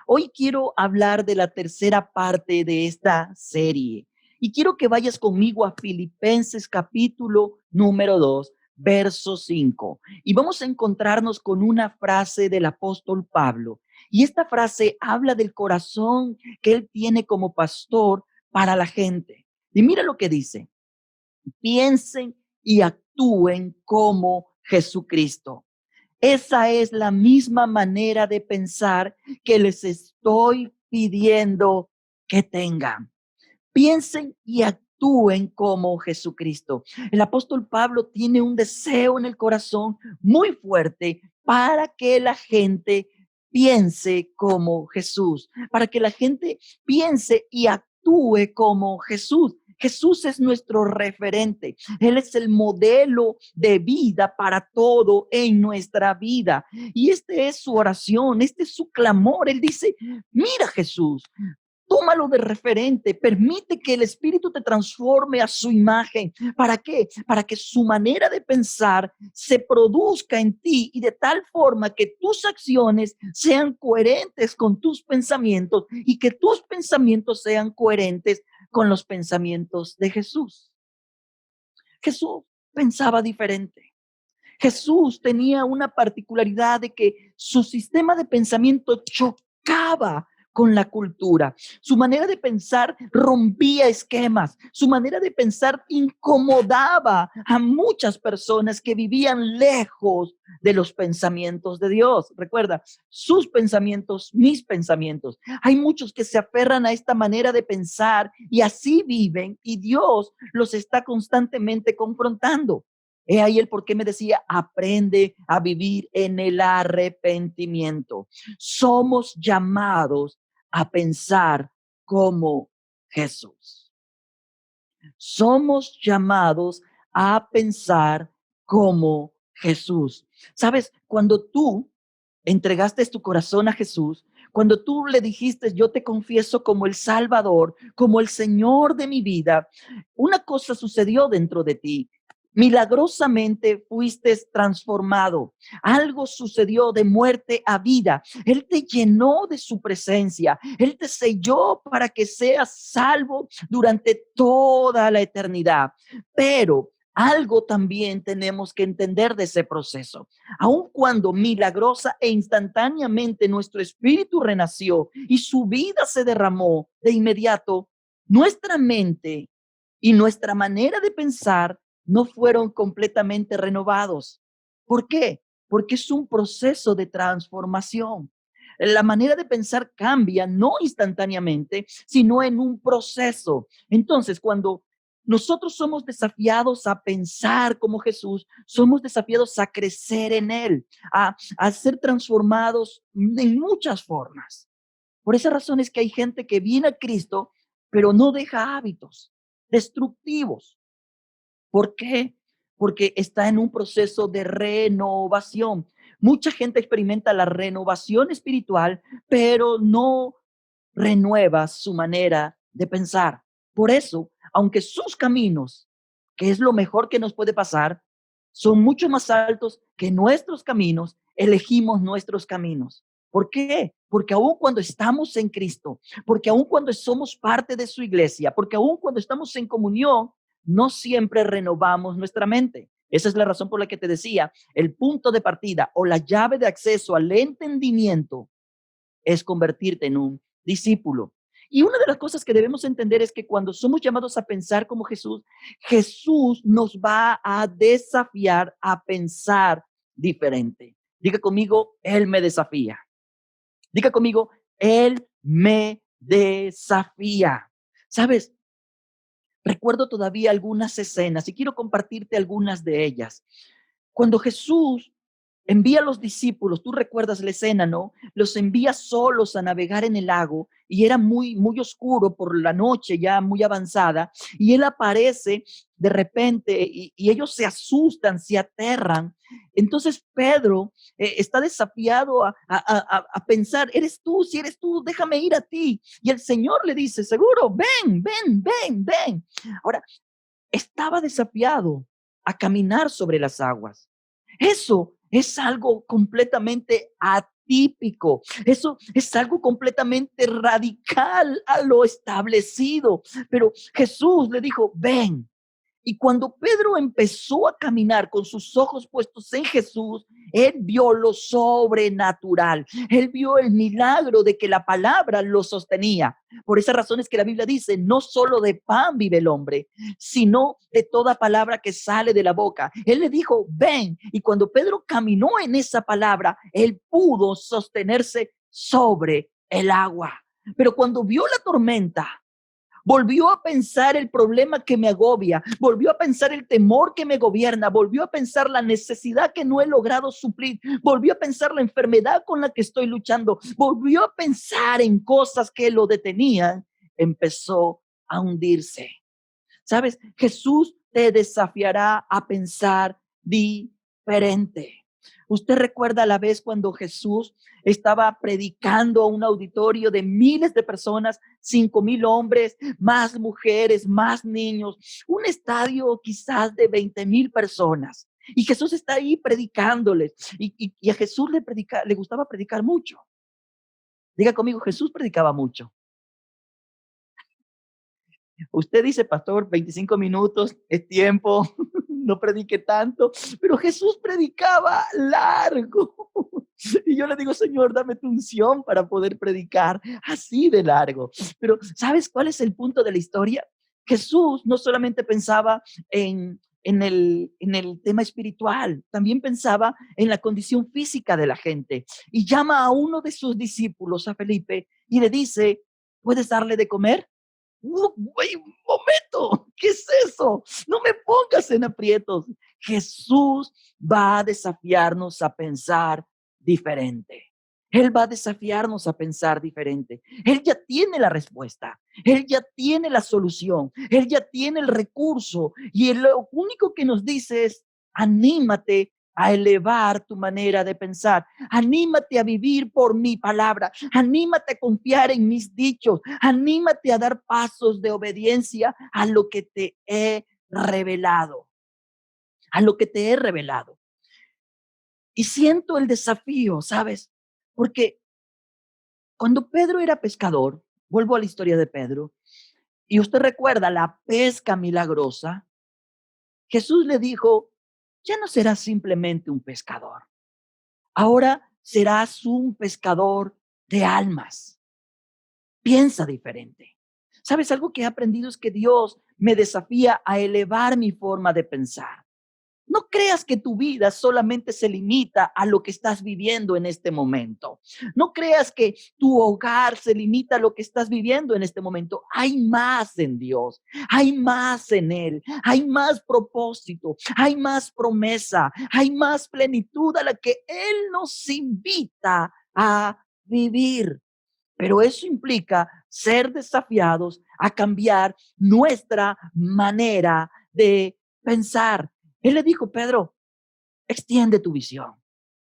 Hoy quiero hablar de la tercera parte de esta serie y quiero que vayas conmigo a Filipenses capítulo número 2, verso 5. Y vamos a encontrarnos con una frase del apóstol Pablo. Y esta frase habla del corazón que él tiene como pastor para la gente. Y mira lo que dice: piensen y actúen como Jesucristo. Esa es la misma manera de pensar que les estoy pidiendo que tengan. Piensen y actúen como Jesucristo. El apóstol Pablo tiene un deseo en el corazón muy fuerte para que la gente piense como Jesús, para que la gente piense y actúe como Jesús. Jesús es nuestro referente. Él es el modelo de vida para todo en nuestra vida. Y este es su oración, este es su clamor. Él dice: mira, Jesús, tómalo de referente, permite que el Espíritu te transforme a su imagen. ¿Para qué? Para que su manera de pensar se produzca en ti y de tal forma que tus acciones sean coherentes con tus pensamientos y que tus pensamientos sean coherentes con los pensamientos de Jesús. Jesús pensaba diferente. Jesús tenía una particularidad de que su sistema de pensamiento chocaba con la cultura. Su manera de pensar rompía esquemas. Su manera de pensar incomodaba a muchas personas que vivían lejos de los pensamientos de Dios. Recuerda, sus pensamientos, mis pensamientos. Hay muchos que se aferran a esta manera de pensar y así viven, y Dios los está constantemente confrontando. He ahí el por qué me decía: aprende a vivir en el arrepentimiento. Somos llamados a pensar como Jesús. Somos llamados a pensar como Jesús. Sabes, cuando tú entregaste tu corazón a Jesús, cuando tú le dijiste: yo te confieso como el Salvador, como el Señor de mi vida, una cosa sucedió dentro de ti. Milagrosamente fuiste transformado. Algo sucedió de muerte a vida. Él te llenó de su presencia. Él te selló para que seas salvo durante toda la eternidad. Pero algo también tenemos que entender de ese proceso. Aun cuando milagrosa e instantáneamente nuestro espíritu renació y su vida se derramó de inmediato, nuestra mente y nuestra manera de pensar no fueron completamente renovados. ¿Por qué? Porque es un proceso de transformación. La manera de pensar cambia no instantáneamente, sino en un proceso. Entonces, cuando nosotros somos desafiados a pensar como Jesús, somos desafiados a crecer en Él, a ser transformados en muchas formas. Por esa razón es que hay gente que viene a Cristo, pero no deja hábitos destructivos. ¿Por qué? Porque está en un proceso de renovación. Mucha gente experimenta la renovación espiritual, pero no renueva su manera de pensar. Por eso, aunque sus caminos, que es lo mejor que nos puede pasar, son mucho más altos que nuestros caminos, elegimos nuestros caminos. ¿Por qué? Porque aun cuando estamos en Cristo, porque aun cuando somos parte de su iglesia, porque aun cuando estamos en comunión, no siempre renovamos nuestra mente. Esa es la razón por la que te decía: el punto de partida o la llave de acceso al entendimiento es convertirte en un discípulo. Y una de las cosas que debemos entender es que cuando somos llamados a pensar como Jesús, Jesús nos va a desafiar a pensar diferente. Diga conmigo: Él me desafía. Diga conmigo: Él me desafía. ¿Sabes? Recuerdo todavía algunas escenas y quiero compartirte algunas de ellas. Cuando Jesús envía a los discípulos, tú recuerdas la escena, ¿no? Los envía solos a navegar en el lago y era muy oscuro por la noche, ya muy avanzada, y él aparece de repente y ellos se asustan, se aterran. Entonces Pedro está desafiado a pensar: eres tú, si eres tú, déjame ir a ti. Y el Señor le dice: seguro, ven. Ahora, estaba desafiado a caminar sobre las aguas. Eso es algo completamente atípico. Eso es algo completamente radical a lo establecido. Pero Jesús le dijo, ven. Y cuando Pedro empezó a caminar con sus ojos puestos en Jesús, él vio lo sobrenatural. Él vio el milagro de que la palabra lo sostenía. Por esa razón es que la Biblia dice, no solo de pan vive el hombre, sino de toda palabra que sale de la boca. Él le dijo, ven. Y cuando Pedro caminó en esa palabra, él pudo sostenerse sobre el agua. Pero cuando vio la tormenta, volvió a pensar el problema que me agobia, volvió a pensar el temor que me gobierna, volvió a pensar la necesidad que no he logrado suplir, volvió a pensar la enfermedad con la que estoy luchando, volvió a pensar en cosas que lo detenían, empezó a hundirse. ¿Sabes? Jesús te desafiará a pensar diferente. Usted recuerda la vez cuando Jesús estaba predicando a un auditorio de miles de personas, 5,000 hombres, más mujeres, más niños, un estadio quizás de 20,000 personas. Y Jesús está ahí predicándoles. Y a Jesús le gustaba predicar mucho. Diga conmigo, Jesús predicaba mucho. Usted dice, pastor, 25 minutos es tiempo, no predique tanto, pero Jesús predicaba largo. Y yo le digo, Señor, dame tu unción para poder predicar así de largo. Pero ¿sabes cuál es el punto de la historia? Jesús no solamente pensaba en el tema espiritual, también pensaba en la condición física de la gente. Y llama a uno de sus discípulos, a Felipe, y le dice, ¿puedes darle de comer? Güey, un momento, ¿qué es eso? No me pongas en aprietos. Jesús va a desafiarnos a pensar diferente. Él va a desafiarnos a pensar diferente. Él ya tiene la respuesta. Él ya tiene la solución. Él ya tiene el recurso. Y lo único que nos dice es, anímate a elevar tu manera de pensar. Anímate a vivir por mi palabra. Anímate a confiar en mis dichos. Anímate a dar pasos de obediencia a lo que te he revelado. A lo que te he revelado. Y siento el desafío, ¿sabes? Porque cuando Pedro era pescador, vuelvo a la historia de Pedro, y usted recuerda la pesca milagrosa, Jesús le dijo, ya no serás simplemente un pescador. Ahora serás un pescador de almas. Piensa diferente. ¿Sabes? Algo que he aprendido es que Dios me desafía a elevar mi forma de pensar. No creas que tu vida solamente se limita a lo que estás viviendo en este momento. No creas que tu hogar se limita a lo que estás viviendo en este momento. Hay más en Dios, hay más en Él, hay más propósito, hay más promesa, hay más plenitud a la que Él nos invita a vivir. Pero eso implica ser desafiados a cambiar nuestra manera de pensar. Él le dijo, Pedro, extiende tu visión.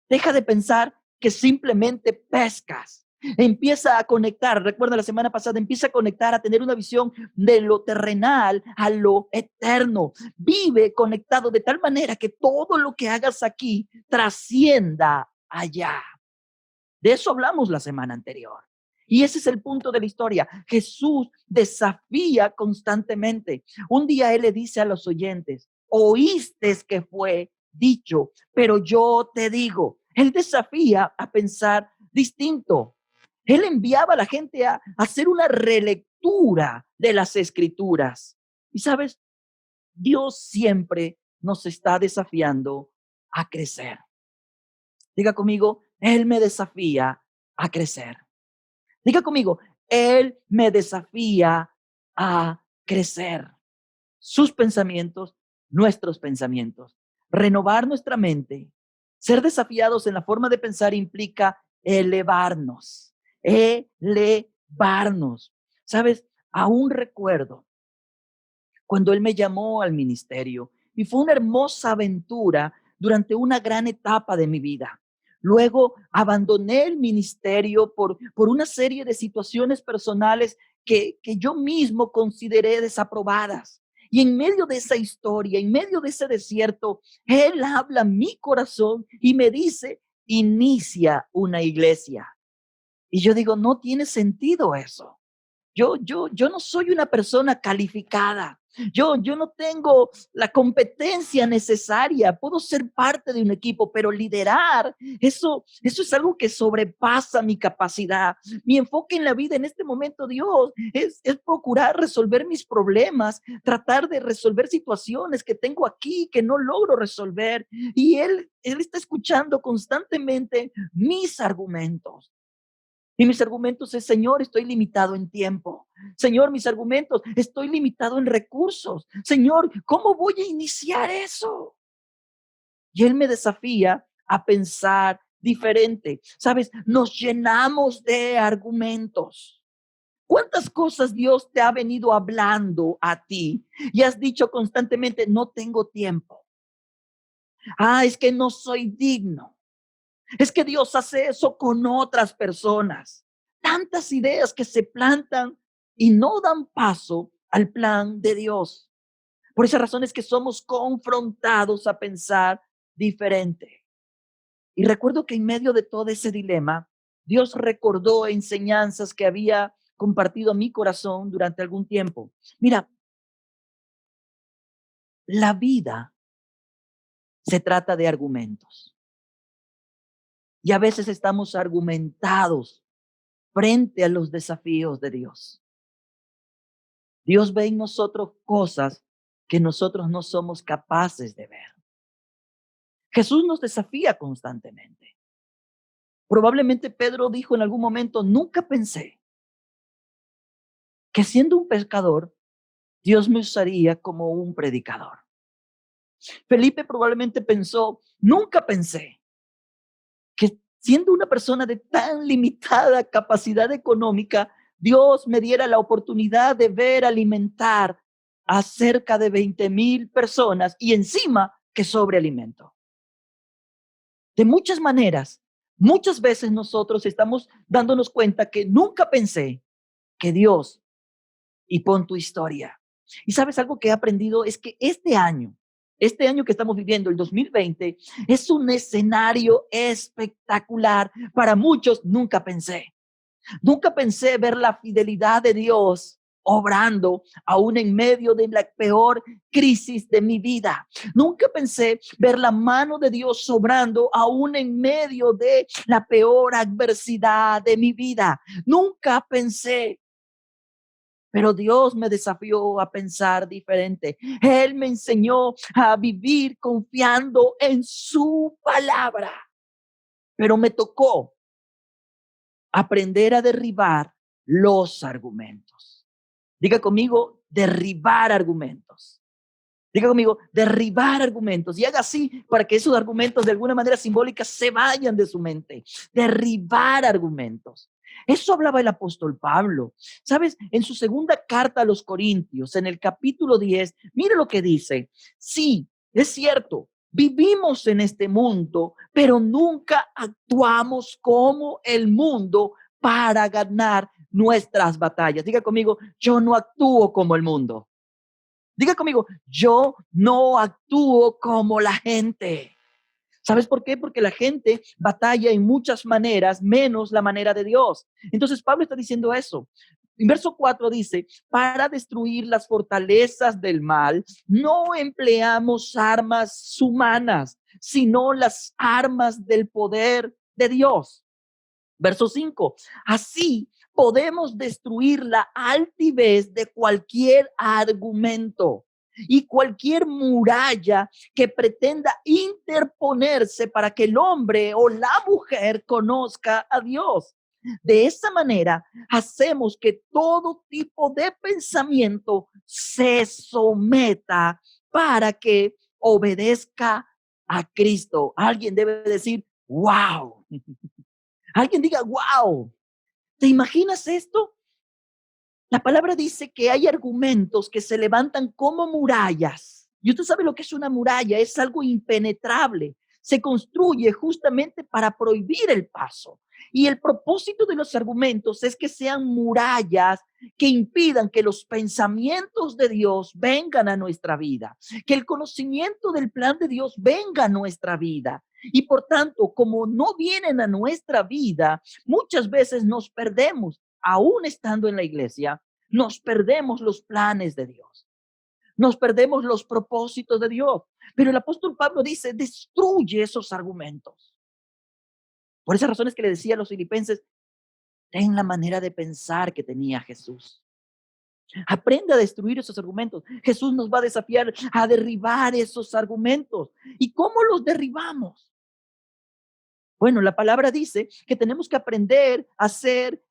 Deja de pensar que simplemente pescas. Empieza a conectar, recuerda la semana pasada, empieza a conectar, a tener una visión de lo terrenal a lo eterno. Vive conectado de tal manera que todo lo que hagas aquí trascienda allá. De eso hablamos la semana anterior. Y ese es el punto de la historia. Jesús desafía constantemente. Un día Él le dice a los oyentes, oíste que fue dicho, pero yo te digo. Él desafía a pensar distinto. Él enviaba a la gente a hacer una relectura de las escrituras. Y sabes, Dios siempre nos está desafiando a crecer. Diga conmigo, Él me desafía a crecer. Diga conmigo, Él me desafía a crecer. Sus pensamientos, nuestros pensamientos. Renovar nuestra mente. Ser desafiados en la forma de pensar implica elevarnos. Elevarnos. ¿Sabes? Aún recuerdo cuando Él me llamó al ministerio y fue una hermosa aventura durante una gran etapa de mi vida. Luego abandoné el ministerio por una serie de situaciones personales que yo mismo consideré desaprobadas. Y en medio de esa historia, en medio de ese desierto, Él habla a mi corazón y me dice, inicia una iglesia. Y yo digo, no tiene sentido eso. Yo no soy una persona calificada. Yo no tengo la competencia necesaria. Puedo ser parte de un equipo, pero liderar, eso es algo que sobrepasa mi capacidad. Mi enfoque en la vida en este momento, Dios, es procurar resolver mis problemas, tratar de resolver situaciones que tengo aquí que no logro resolver. Y Él está escuchando constantemente mis argumentos. Y mis argumentos es, Señor, estoy limitado en tiempo. Señor, mis argumentos, estoy limitado en recursos. Señor, ¿cómo voy a iniciar eso? Y Él me desafía a pensar diferente. Sabes, nos llenamos de argumentos. ¿Cuántas cosas Dios te ha venido hablando a ti y has dicho constantemente, no tengo tiempo? Ah, es que no soy digno. Es que Dios hace eso con otras personas. Tantas ideas que se plantan y no dan paso al plan de Dios. Por esa razón es que somos confrontados a pensar diferente. Y recuerdo que en medio de todo ese dilema, Dios recordó enseñanzas que había compartido a mi corazón durante algún tiempo. Mira, la vida se trata de argumentos. Y a veces estamos argumentados frente a los desafíos de Dios. Dios ve en nosotros cosas que nosotros no somos capaces de ver. Jesús nos desafía constantemente. Probablemente Pedro dijo en algún momento, nunca pensé que siendo un pescador, Dios me usaría como un predicador. Felipe probablemente pensó, nunca pensé que siendo una persona de tan limitada capacidad económica, Dios me diera la oportunidad de ver alimentar a cerca de 20,000 personas y encima que sobre alimento. De muchas maneras, muchas veces nosotros estamos dándonos cuenta que nunca pensé que Dios y pon tu historia. Y sabes algo que he aprendido es que este año que estamos viviendo, el 2020, es un escenario espectacular. Para muchos nunca pensé ver la fidelidad de Dios obrando aún en medio de la peor crisis de mi vida. Nunca pensé ver la mano de Dios obrando aún en medio de la peor adversidad de mi vida. Nunca pensé, pero Dios me desafió a pensar diferente. Él me enseñó a vivir confiando en su palabra, pero me tocó aprender a derribar los argumentos. Diga conmigo, derribar argumentos. Diga conmigo, derribar argumentos. Y haga así para que esos argumentos de alguna manera simbólica se vayan de su mente. Derribar argumentos. Eso hablaba el apóstol Pablo. ¿Sabes? En su segunda carta a los Corintios, en el capítulo 10, mire lo que dice. Sí, es cierto, vivimos en este mundo, pero nunca actuamos como el mundo para ganar nuestras batallas. Diga conmigo, yo no actúo como el mundo. Diga conmigo, yo no actúo como la gente. ¿Sabes por qué? Porque la gente batalla en muchas maneras, menos la manera de Dios. Entonces Pablo está diciendo eso. En verso 4 dice, para destruir las fortalezas del mal, no empleamos armas humanas, sino las armas del poder de Dios. Verso 5, así podemos destruir la altivez de cualquier argumento y cualquier muralla que pretenda interponerse para que el hombre o la mujer conozca a Dios. De esa manera, hacemos que todo tipo de pensamiento se someta para que obedezca a Cristo. Alguien debe decir, wow. Alguien diga, wow, ¿te imaginas esto? La palabra dice que hay argumentos que se levantan como murallas. Y usted sabe lo que es una muralla, es algo impenetrable. Se construye justamente para prohibir el paso. Y el propósito de los argumentos es que sean murallas que impidan que los pensamientos de Dios vengan a nuestra vida, que el conocimiento del plan de Dios venga a nuestra vida. Y por tanto, como no vienen a nuestra vida, muchas veces nos perdemos, aún estando en la iglesia, nos perdemos los planes de Dios. Nos perdemos los propósitos de Dios. Pero el apóstol Pablo dice, destruye esos argumentos. Por esas razones que le decía a los filipenses, ten la manera de pensar que tenía Jesús. Aprende a destruir esos argumentos. Jesús nos va a desafiar a derribar esos argumentos. ¿Y cómo los derribamos? Bueno, la palabra dice que tenemos que aprender a hacer,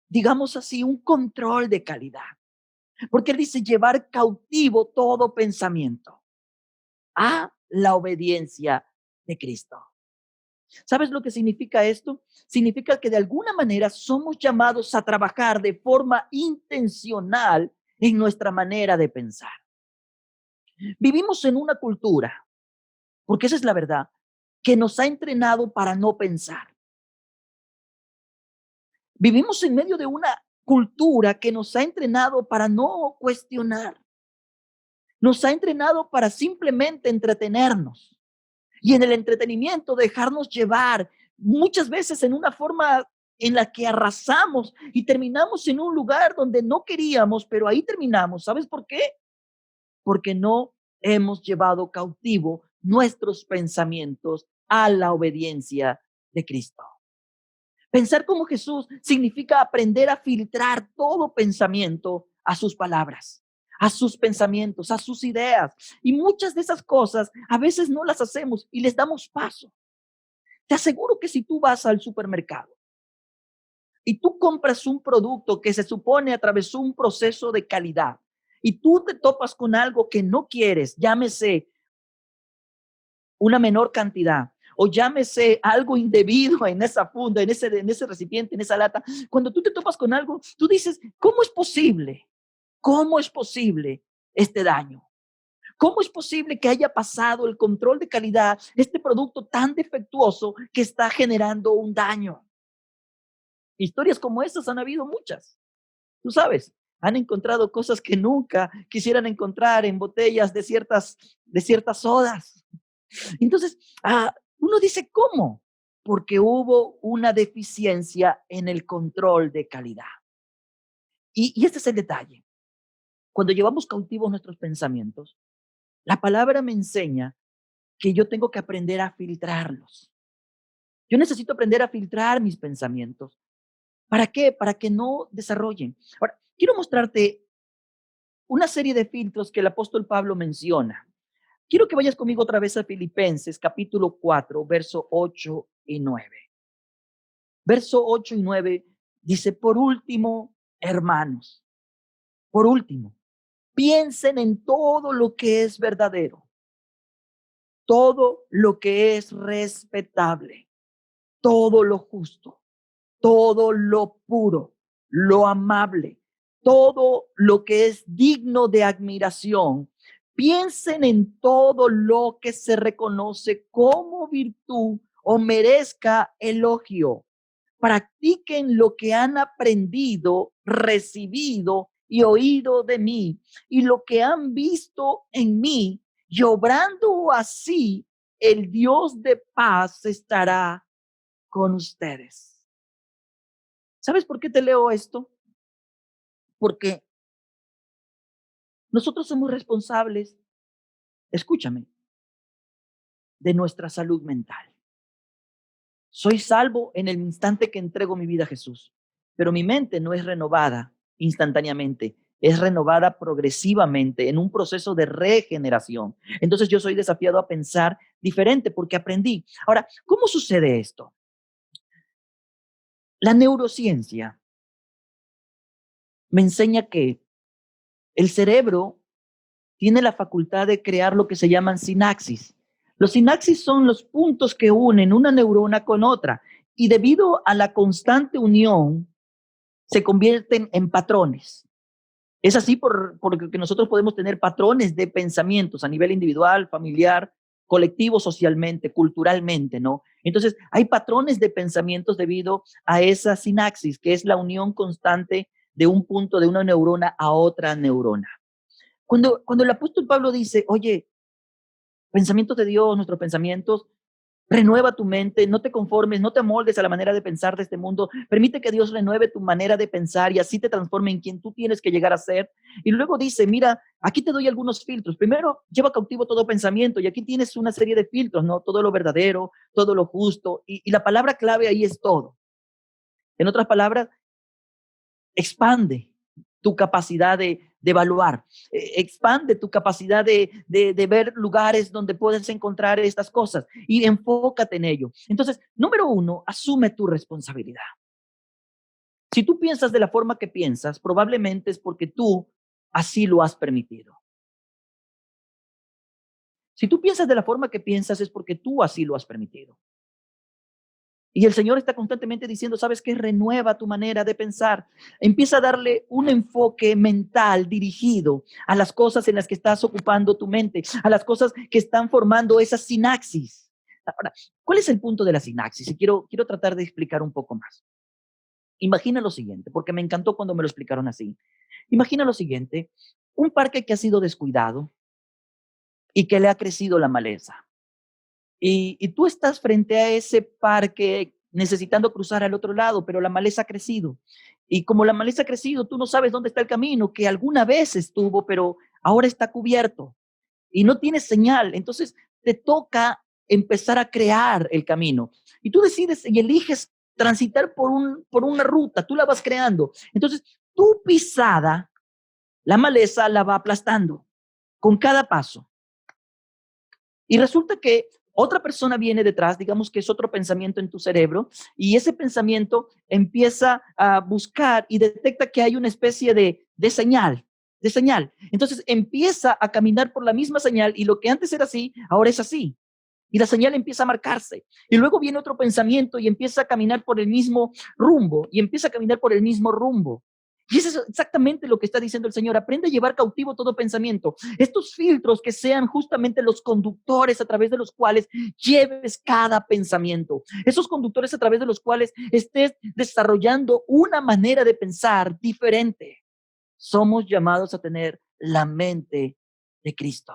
digamos así, un control de calidad. Porque él dice llevar cautivo todo pensamiento a la obediencia de Cristo. ¿Sabes lo que significa esto? Significa que de alguna manera somos llamados a trabajar de forma intencional en nuestra manera de pensar. Vivimos en una cultura, porque esa es la verdad, que nos ha entrenado para no pensar. Vivimos en medio de una cultura que nos ha entrenado para no cuestionar. Nos ha entrenado para simplemente entretenernos. Y en el entretenimiento dejarnos llevar, muchas veces en una forma en la que arrasamos y terminamos en un lugar donde no queríamos, pero ahí terminamos. ¿Sabes por qué? Porque no hemos llevado cautivo nuestros pensamientos a la obediencia de Cristo. Pensar como Jesús significa aprender a filtrar todo pensamiento a sus palabras, a sus pensamientos, a sus ideas. Y muchas de esas cosas a veces no las hacemos y les damos paso. Te aseguro que si tú vas al supermercado y tú compras un producto que se supone atravesó un proceso de calidad y tú te topas con algo que no quieres, llámese una menor cantidad o llámese algo indebido en esa funda, en ese recipiente, en esa lata, cuando tú te topas con algo, tú dices, ¿cómo es posible? ¿Cómo es posible este daño? ¿Cómo es posible que haya pasado el control de calidad este producto tan defectuoso que está generando un daño? Historias como estas han habido muchas. Tú sabes, han encontrado cosas que nunca quisieran encontrar en botellas de ciertas sodas. Entonces, uno dice, ¿cómo? Porque hubo una deficiencia en el control de calidad. Y este es el detalle. Cuando llevamos cautivos nuestros pensamientos, la palabra me enseña que yo tengo que aprender a filtrarlos. Yo necesito aprender a filtrar mis pensamientos. ¿Para qué? Para que no desarrollen. Ahora, quiero mostrarte una serie de filtros que el apóstol Pablo menciona. Quiero que vayas conmigo otra vez a Filipenses, capítulo 4, verso 8 y 9. Verso 8 y 9 dice, por último, hermanos, por último, piensen en todo lo que es verdadero, todo lo que es respetable, todo lo justo, todo lo puro, lo amable, todo lo que es digno de admiración. Piensen en todo lo que se reconoce como virtud o merezca elogio. Practiquen lo que han aprendido, recibido y oído de mí y lo que han visto en mí, y obrando así, el Dios de paz estará con ustedes. ¿Sabes por qué te leo esto? Porque nosotros somos responsables, escúchame, de nuestra salud mental. Soy salvo en el instante que entrego mi vida a Jesús, pero mi mente no es renovada instantáneamente, es renovada progresivamente en un proceso de regeneración. Entonces yo soy desafiado a pensar diferente porque aprendí. Ahora, ¿cómo sucede esto? La neurociencia me enseña que el cerebro tiene la facultad de crear lo que se llaman sinapsis. Los sinapsis son los puntos que unen una neurona con otra y debido a la constante unión se convierten en patrones. Es así porque nosotros podemos tener patrones de pensamientos a nivel individual, familiar colectivo, socialmente, culturalmente, ¿no? Entonces, hay patrones de pensamientos debido a esa sinapsis, que es la unión constante de un punto de una neurona a otra neurona. Cuando el apóstol Pablo dice, oye, pensamientos de Dios, nuestros pensamientos, renueva tu mente, no te conformes, no te amoldes a la manera de pensar de este mundo, permite que Dios renueve tu manera de pensar y así te transforme en quien tú tienes que llegar a ser. Y luego dice, mira, aquí te doy algunos filtros. Primero, lleva cautivo todo pensamiento y aquí tienes una serie de filtros, ¿no? Todo lo verdadero, todo lo justo y la palabra clave ahí es todo. En otras palabras, expande tu capacidad de evaluar, expande tu capacidad de ver lugares donde puedes encontrar estas cosas y enfócate en ello. Entonces, número uno, asume tu responsabilidad. Si tú piensas de la forma que piensas, probablemente es porque tú así lo has permitido. Si tú piensas de la forma que piensas, es porque tú así lo has permitido. Y el Señor está constantemente diciendo, ¿sabes qué? Renueva tu manera de pensar. Empieza a darle un enfoque mental dirigido a las cosas en las que estás ocupando tu mente, a las cosas que están formando esa sinapsis. Ahora, ¿cuál es el punto de la sinapsis? Y quiero tratar de explicar un poco más. Imagina lo siguiente, porque me encantó cuando me lo explicaron así. Imagina lo siguiente, un parque que ha sido descuidado y que le ha crecido la maleza. Y tú estás frente a ese parque necesitando cruzar al otro lado, pero la maleza ha crecido. Y como la maleza ha crecido, tú no sabes dónde está el camino, que alguna vez estuvo, pero ahora está cubierto y no tienes señal. Entonces te toca empezar a crear el camino. Y tú decides y eliges transitar por una ruta, tú la vas creando. Entonces tu pisada, la maleza la va aplastando con cada paso. Y resulta que otra persona viene detrás, digamos que es otro pensamiento en tu cerebro, y ese pensamiento empieza a buscar y detecta que hay una especie de señal, de señal. Entonces empieza a caminar por la misma señal y lo que antes era así, ahora es así. Y la señal empieza a marcarse. Y luego viene otro pensamiento y empieza a caminar por el mismo rumbo, y empieza a caminar por el mismo rumbo. Y eso es exactamente lo que está diciendo el Señor. Aprende a llevar cautivo todo pensamiento. Estos filtros que sean justamente los conductores a través de los cuales lleves cada pensamiento. Esos conductores a través de los cuales estés desarrollando una manera de pensar diferente. Somos llamados a tener la mente de Cristo.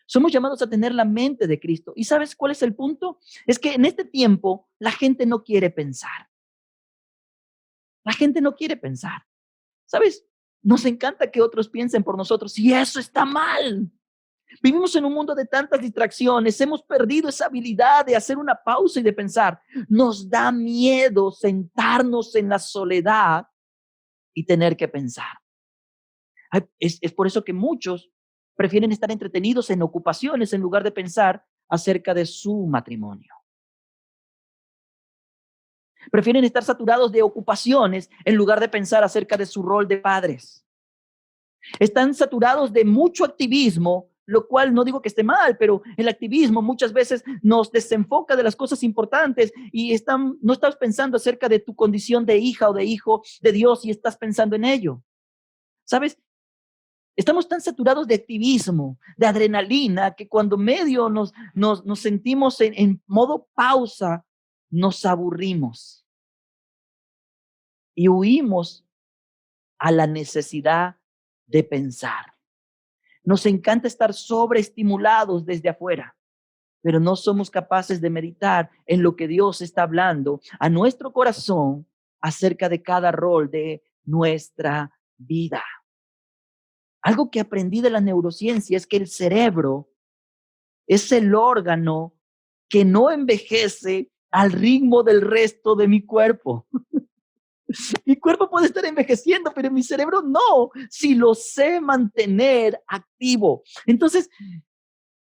Somos llamados a tener la mente de Cristo. ¿Y sabes cuál es el punto? Es que en este tiempo la gente no quiere pensar. La gente no quiere pensar. ¿Sabes? Nos encanta que otros piensen por nosotros y eso está mal. Vivimos en un mundo de tantas distracciones, hemos perdido esa habilidad de hacer una pausa y de pensar. Nos da miedo sentarnos en la soledad y tener que pensar. Es por eso que muchos prefieren estar entretenidos en ocupaciones en lugar de pensar acerca de su matrimonio. Prefieren estar saturados de ocupaciones en lugar de pensar acerca de su rol de padres. Están saturados de mucho activismo, lo cual no digo que esté mal, pero el activismo muchas veces nos desenfoca de las cosas importantes y no estás pensando acerca de tu condición de hija o de hijo de Dios y estás pensando en ello. ¿Sabes? Estamos tan saturados de activismo, de adrenalina, que cuando medio nos sentimos en modo pausa, nos aburrimos y huimos a la necesidad de pensar. Nos encanta estar sobreestimulados desde afuera, pero no somos capaces de meditar en lo que Dios está hablando a nuestro corazón acerca de cada rol de nuestra vida. Algo que aprendí de la neurociencia es que el cerebro es el órgano que no envejece al ritmo del resto de mi cuerpo. Mi cuerpo puede estar envejeciendo, pero mi cerebro no, si lo sé mantener activo. Entonces,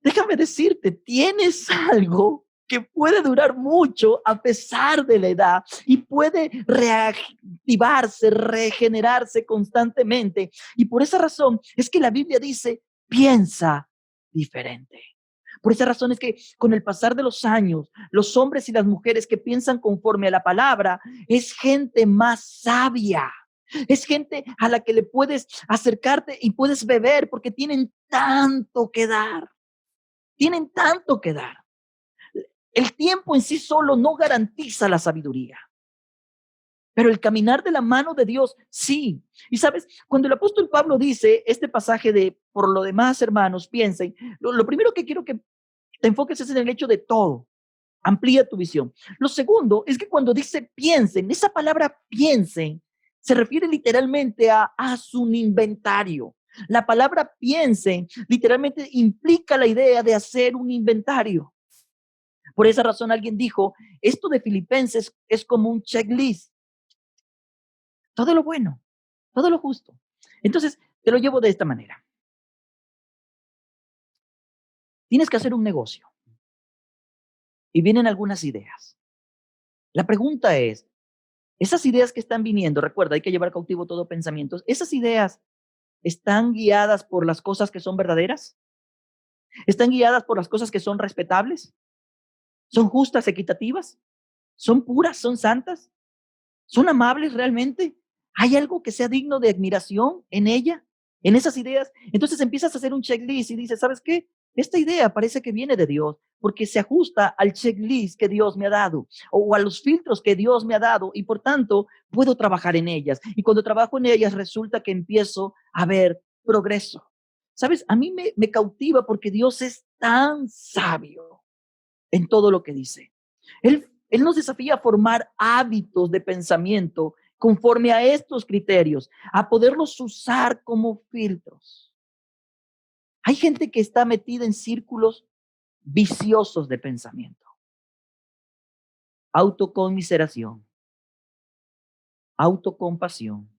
déjame decirte, tienes algo que puede durar mucho a pesar de la edad y puede reactivarse, regenerarse constantemente. Y por esa razón es que la Biblia dice, piensa diferente. Por esa razón es que con el pasar de los años, los hombres y las mujeres que piensan conforme a la palabra es gente más sabia. Es gente a la que le puedes acercarte y puedes beber porque tienen tanto que dar. tienen tanto que dar. El tiempo en sí solo no garantiza la sabiduría, pero el caminar de la mano de Dios, sí. Y sabes, cuando el apóstol Pablo dice este pasaje de, por lo demás, hermanos, piensen, lo primero que quiero que te enfoques es en el hecho de todo. Amplía tu visión. Lo segundo es que cuando dice piensen, esa palabra piensen se refiere literalmente a su inventario. La palabra piensen literalmente implica la idea de hacer un inventario. Por esa razón alguien dijo, esto de Filipenses es como un checklist, todo lo bueno, todo lo justo. Entonces, te lo llevo de esta manera. Tienes que hacer un negocio y vienen algunas ideas. La pregunta es, esas ideas que están viniendo, recuerda, hay que llevar cautivo todo pensamiento, esas ideas están guiadas por las cosas que son verdaderas, están guiadas por las cosas que son respetables, son justas, equitativas, son puras, son santas. ¿Son amables realmente? ¿Hay algo que sea digno de admiración en ella, en esas ideas? Entonces empiezas a hacer un checklist y dices, ¿sabes qué? Esta idea parece que viene de Dios porque se ajusta al checklist que Dios me ha dado o a los filtros que Dios me ha dado y por tanto puedo trabajar en ellas. Y cuando trabajo en ellas resulta que empiezo a ver progreso. ¿Sabes? A mí me cautiva porque Dios es tan sabio en todo lo que dice. Él nos desafía a formar hábitos de pensamiento conforme a estos criterios, a poderlos usar como filtros. Hay gente que está metida en círculos viciosos de pensamiento, autoconmiseración, autocompasión,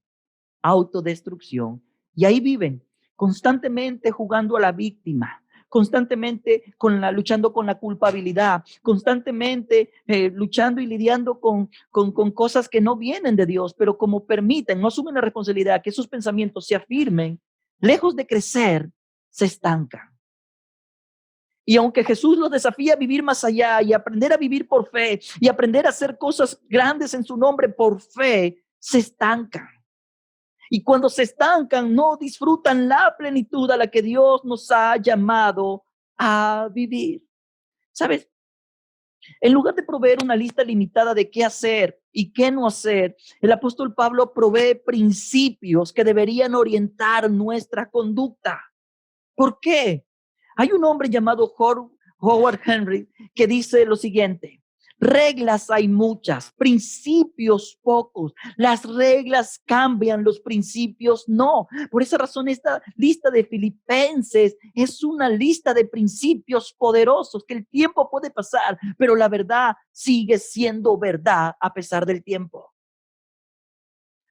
autodestrucción, y ahí viven constantemente jugando a la víctima, constantemente luchando con la culpabilidad, constantemente luchando y lidiando con cosas que no vienen de Dios, pero como permiten, no asumen la responsabilidad que esos pensamientos se afirmen, lejos de crecer, se estancan. Y aunque Jesús los desafía a vivir más allá y aprender a vivir por fe y aprender a hacer cosas grandes en su nombre por fe, se estancan. Y cuando se estancan, no disfrutan la plenitud a la que Dios nos ha llamado a vivir. ¿Sabes? En lugar de proveer una lista limitada de qué hacer y qué no hacer, el apóstol Pablo provee principios que deberían orientar nuestra conducta. ¿Por qué? Hay un hombre llamado Howard Henry que dice lo siguiente: reglas hay muchas, principios pocos. Las reglas cambian, los principios no. Por esa razón, esta lista de Filipenses es una lista de principios poderosos que el tiempo puede pasar, pero la verdad sigue siendo verdad a pesar del tiempo.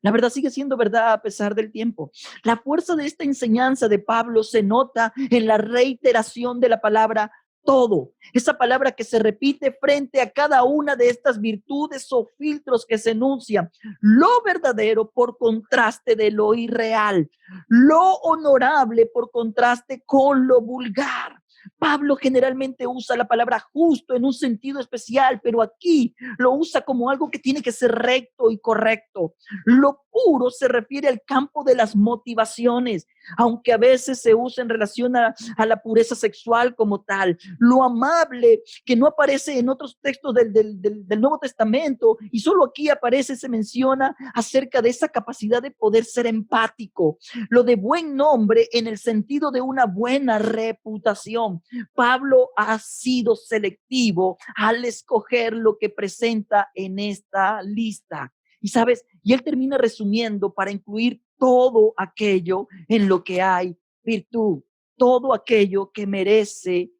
La verdad sigue siendo verdad a pesar del tiempo. La fuerza de esta enseñanza de Pablo se nota en la reiteración de la palabra todo. Esa palabra que se repite frente a cada una de estas virtudes o filtros que se enuncian. Lo verdadero por contraste de lo irreal. Lo honorable por contraste con lo vulgar. Pablo generalmente usa la palabra justo en un sentido especial, pero aquí lo usa como algo que tiene que ser recto y correcto. Lo puro se refiere al campo de las motivaciones, aunque a veces se usa en relación a la pureza sexual como tal. Lo amable, que no aparece en otros textos del Nuevo Testamento, y solo aquí aparece, se menciona acerca de esa capacidad de poder ser empático. Lo de buen nombre en el sentido de una buena reputación. Pablo ha sido selectivo al escoger lo que presenta en esta lista. Y sabes, y él termina resumiendo para incluir todo aquello en lo que hay virtud, todo aquello que merece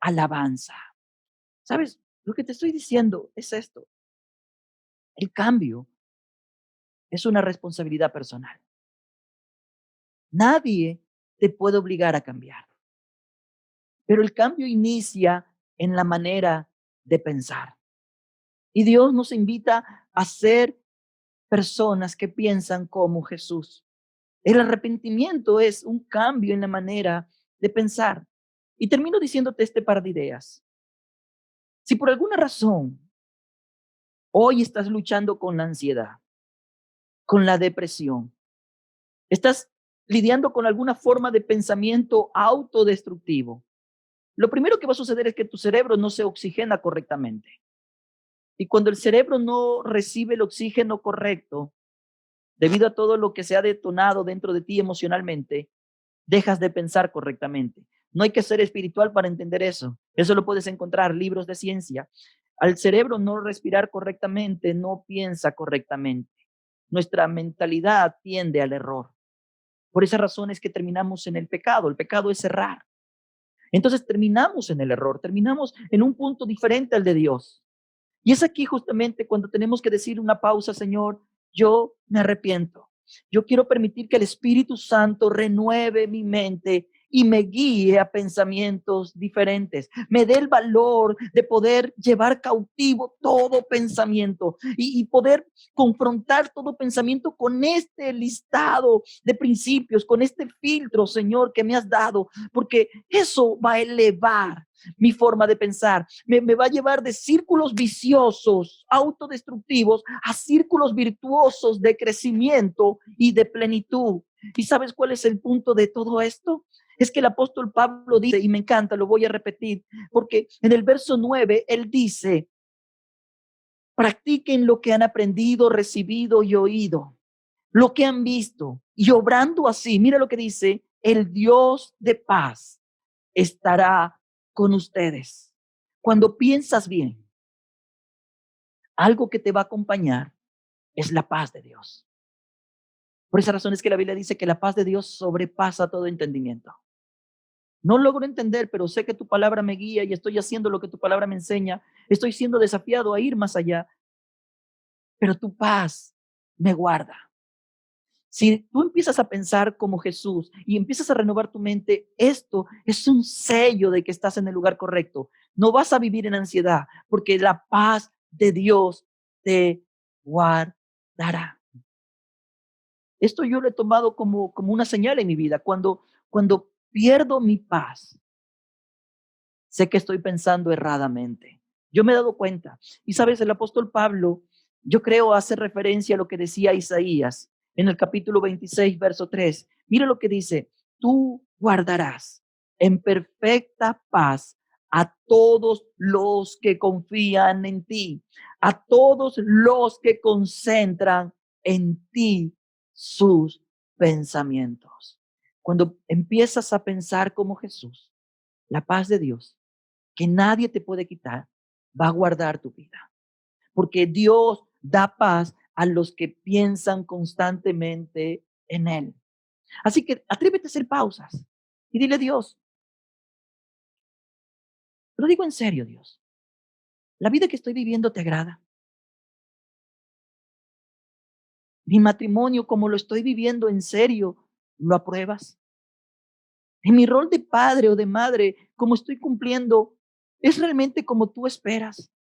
alabanza. ¿Sabes? Lo que te estoy diciendo es esto. El cambio es una responsabilidad personal. Nadie te puede obligar a cambiar, pero el cambio inicia en la manera de pensar. Y Dios nos invita a ser personas que piensan como Jesús. El arrepentimiento es un cambio en la manera de pensar. Y termino diciéndote este par de ideas. Si por alguna razón hoy estás luchando con la ansiedad, con la depresión, estás lidiando con alguna forma de pensamiento autodestructivo, lo primero que va a suceder es que tu cerebro no se oxigena correctamente. Y cuando el cerebro no recibe el oxígeno correcto, debido a todo lo que se ha detonado dentro de ti emocionalmente, dejas de pensar correctamente. No hay que ser espiritual para entender eso. Eso lo puedes encontrar, libros de ciencia. Al cerebro no respirar correctamente, no piensa correctamente. Nuestra mentalidad tiende al error. Por esa razón es que terminamos en el pecado. El pecado es errar. Entonces terminamos en el error, terminamos en un punto diferente al de Dios. Y es aquí justamente cuando tenemos que decir una pausa, Señor, yo me arrepiento. Yo quiero permitir que el Espíritu Santo renueve mi mente y me guíe a pensamientos diferentes. Me dé el valor de poder llevar cautivo todo pensamiento y poder confrontar todo pensamiento con este listado de principios, con este filtro, Señor, que me has dado, porque eso va a elevar mi forma de pensar, me va a llevar de círculos viciosos, autodestructivos, a círculos virtuosos de crecimiento y de plenitud. ¿Y sabes cuál es el punto de todo esto? Es que el apóstol Pablo dice, y me encanta, lo voy a repetir, porque en el verso 9 él dice, practiquen lo que han aprendido, recibido y oído, lo que han visto, y obrando así, mira lo que dice, el Dios de paz estará con ustedes. Cuando piensas bien, algo que te va a acompañar es la paz de Dios. Por esa razón es que la Biblia dice que la paz de Dios sobrepasa todo entendimiento. No logro entender, pero sé que tu palabra me guía y estoy haciendo lo que tu palabra me enseña. Estoy siendo desafiado a ir más allá, pero tu paz me guarda. Si tú empiezas a pensar como Jesús y empiezas a renovar tu mente, esto es un sello de que estás en el lugar correcto. No vas a vivir en ansiedad porque la paz de Dios te guardará. Esto yo lo he tomado como una señal en mi vida. Cuando pierdo mi paz, sé que estoy pensando erradamente. Yo me he dado cuenta. Y sabes, el apóstol Pablo, yo creo, hace referencia a lo que decía Isaías en el capítulo 26, verso 3. Mira lo que dice, tú guardarás en perfecta paz a todos los que confían en ti, a todos los que concentran en ti sus pensamientos. Cuando empiezas a pensar como Jesús, la paz de Dios que nadie te puede quitar, va a guardar tu vida. Porque Dios da paz a los que piensan constantemente en Él. Así que atrévete a hacer pausas y dile a Dios, lo digo en serio, Dios, la vida que estoy viviendo te agrada. Mi matrimonio, como lo estoy viviendo en serio, ¿lo apruebas? En mi rol de padre o de madre, como estoy cumpliendo, ¿es realmente como tú esperas?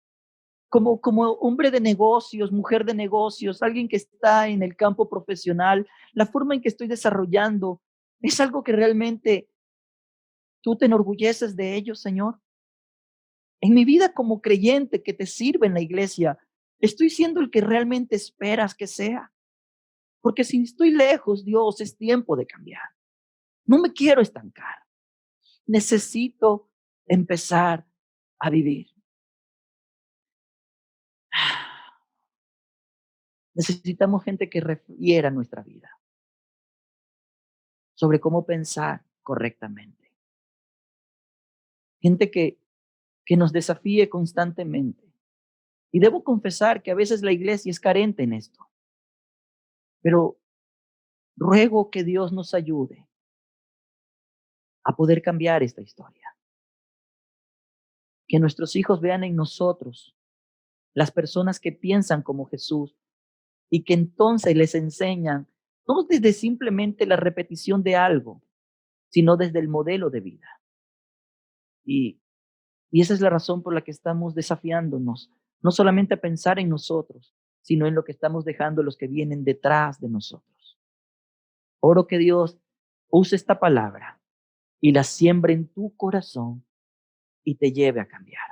Como hombre de negocios, mujer de negocios, alguien que está en el campo profesional, la forma en que estoy desarrollando, ¿es algo que realmente tú te enorgulleces de ello, Señor? En mi vida como creyente que te sirve en la iglesia, ¿estoy siendo el que realmente esperas que sea? Porque si estoy lejos, Dios, es tiempo de cambiar. No me quiero estancar. Necesito empezar a vivir. Necesitamos gente que refiera nuestra vida sobre cómo pensar correctamente. Gente que nos desafíe constantemente. Y debo confesar que a veces la iglesia es carente en esto, pero ruego que Dios nos ayude a poder cambiar esta historia. Que nuestros hijos vean en nosotros las personas que piensan como Jesús y que entonces les enseñan, no desde simplemente la repetición de algo, sino desde el modelo de vida. Y Y esa es la razón por la que estamos desafiándonos, no solamente a pensar en nosotros, sino en lo que estamos dejando los que vienen detrás de nosotros. Oro que Dios use esta palabra y la siembre en tu corazón y te lleve a cambiar.